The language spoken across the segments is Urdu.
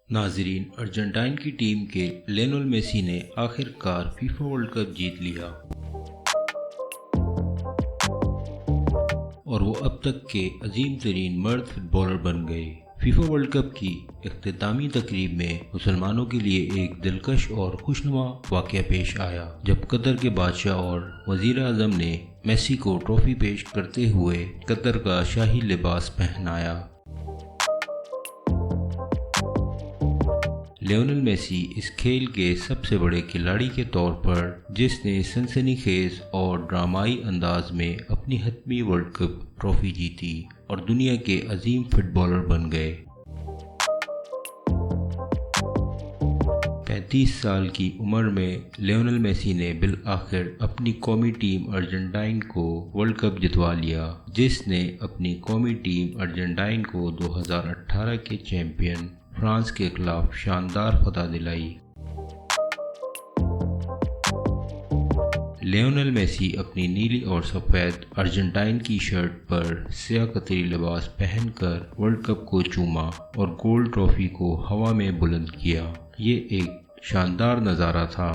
ناظرین، ارجنٹائن کی ٹیم کے لیونل میسی نے آخر کار فیفا ورلڈ کپ جیت لیا اور وہ اب تک کے عظیم ترین مرد فٹ بالر بن گئے۔ فیفا ورلڈ کپ کی اختتامی تقریب میں مسلمانوں کے لیے ایک دلکش اور خوشنما واقعہ پیش آیا جب قطر کے بادشاہ اور وزیر اعظم نے میسی کو ٹرافی پیش کرتے ہوئے قطر کا شاہی لباس پہنایا۔ لیونل میسی اس کھیل کے سب سے بڑے کھلاڑی کے طور پر، جس نے سنسنی خیز اور ڈرامائی انداز میں اپنی حتمی ورلڈ کپ ٹرافی جیتی اور دنیا کے عظیم فٹ بالر بن گئے۔ 35 سال کی عمر میں لیونل میسی نے بالآخر اپنی قومی ٹیم ارجنٹائن کو ورلڈ کپ جتوا لیا، جس نے اپنی قومی ٹیم ارجنٹائن کو 2018 کے چیمپئن فرانس کے خلاف شاندار فتح دلائی۔ لیونل میسی اپنی نیلی اور سفید ارجنٹائن کی شرٹ پر سیاہ قطری لباس پہن کر ورلڈ کپ کو چوما اور گولڈ ٹرافی کو ہوا میں بلند کیا۔ یہ ایک شاندار نظارہ تھا۔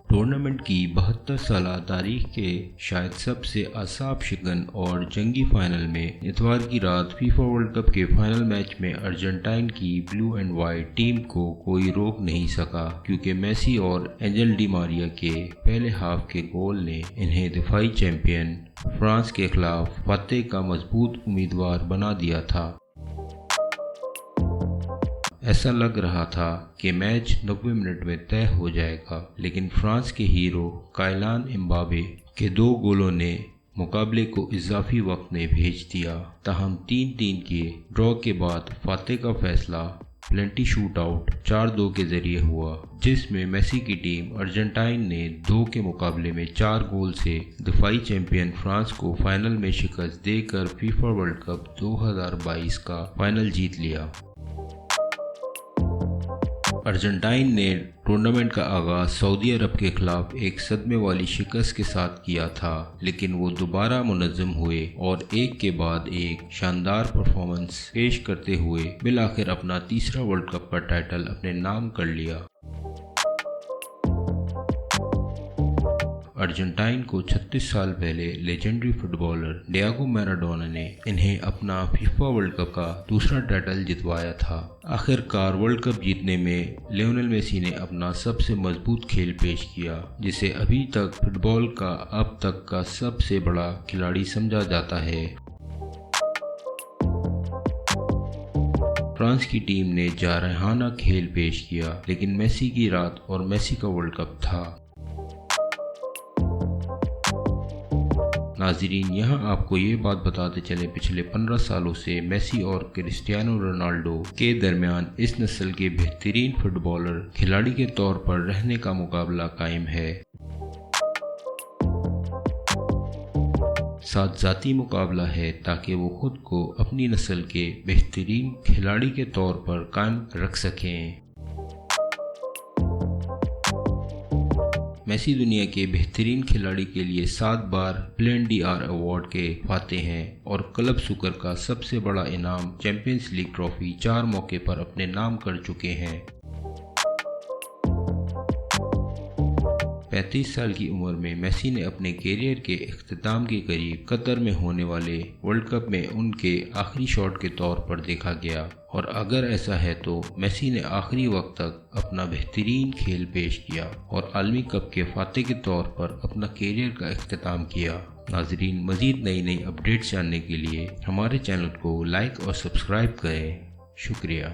ٹورنامنٹ کی 72 سالہ تاریخ کے شاید سب سے اعصاب شکن اور جنگی فائنل میں اتوار کی رات فیفا ورلڈ کپ کے فائنل میچ میں ارجنٹائن کی بلو اینڈ وائٹ ٹیم کو کوئی روک نہیں سکا، کیونکہ میسی اور اینجل ڈی ماریا کے پہلے ہاف کے گول نے انہیں دفاعی چیمپئن فرانس کے خلاف فتح کا مضبوط امیدوار بنا دیا تھا۔ ایسا لگ رہا تھا کہ میچ 90 منٹ میں طے ہو جائے گا، لیکن فرانس کے ہیرو کائلان امبابے کے 2 گولوں نے مقابلے کو اضافی وقت میں بھیج دیا۔ تاہم 3-3 کے ڈرا کے بعد فاتح کا فیصلہ پلنٹی شوٹ آؤٹ 4-2 کے ذریعے ہوا، جس میں میسی کی ٹیم ارجنٹائن نے 2 کے مقابلے میں 4 گول سے دفاعی چیمپئن فرانس کو فائنل میں شکست دے کر فیفا ورلڈ کپ 2022 کا فائنل جیت لیا۔ ارجنٹائن نے ٹورنامنٹ کا آغاز سعودی عرب کے خلاف ایک صدمے والی شکست کے ساتھ کیا تھا، لیکن وہ دوبارہ منظم ہوئے اور ایک کے بعد ایک شاندار پرفارمنس پیش کرتے ہوئے بالآخر اپنا تیسرا ورلڈ کپ کا ٹائٹل اپنے نام کر لیا۔ ارجنٹائن کو 36 سال پہلے legendary fit bowler Diego Maradona نے انہیں اپنا فیفا ورلڈ کپ کا دوسرا ٹائٹل جتوایا تھا۔ آخر کار ورلڈ کپ جیتنے میں لیونل میسی نے اپنا سب سے مضبوط کھیل پیش کیا، جسے ابھی تک فٹ بال کا اب تک کا سب سے بڑا کھلاڑی سمجھا جاتا ہے۔ فرانس کی ٹیم نے جارحانہ کھیل پیش کیا، لیکن میسی کی رات اور میسی کا ورلڈ کپ تھا۔ ناظرین، یہاں آپ کو یہ بات بتاتے چلے پچھلے 15 سالوں سے میسی اور کرسٹیانو رونالڈو کے درمیان اس نسل کے بہترین فٹ بالر کھلاڑی کے طور پر رہنے کا مقابلہ قائم ہے۔ ساتھ ذاتی مقابلہ ہے تاکہ وہ خود کو اپنی نسل کے بہترین کھلاڑی کے طور پر قائم رکھ سکیں۔ میسی دنیا کے بہترین کھلاڑی کے لیے 7 بار بلین ڈی آر ایوارڈ کے فاتح ہیں اور کلب سکر کا سب سے بڑا انعام چیمپئنز لیگ ٹرافی 4 موقع پر اپنے نام کر چکے ہیں۔ 35 سال کی عمر میں میسی نے اپنے کیریئر کے اختتام کے قریب قطر میں ہونے والے ورلڈ کپ میں ان کے آخری شاٹ کے طور پر دیکھا گیا، اور اگر ایسا ہے تو میسی نے آخری وقت تک اپنا بہترین کھیل پیش کیا اور عالمی کپ کے فاتح کے طور پر اپنا کیریئر کا اختتام کیا۔ ناظرین، مزید نئی اپڈیٹس جاننے کے لیے ہمارے چینل کو لائک اور سبسکرائب کریں۔ شکریہ۔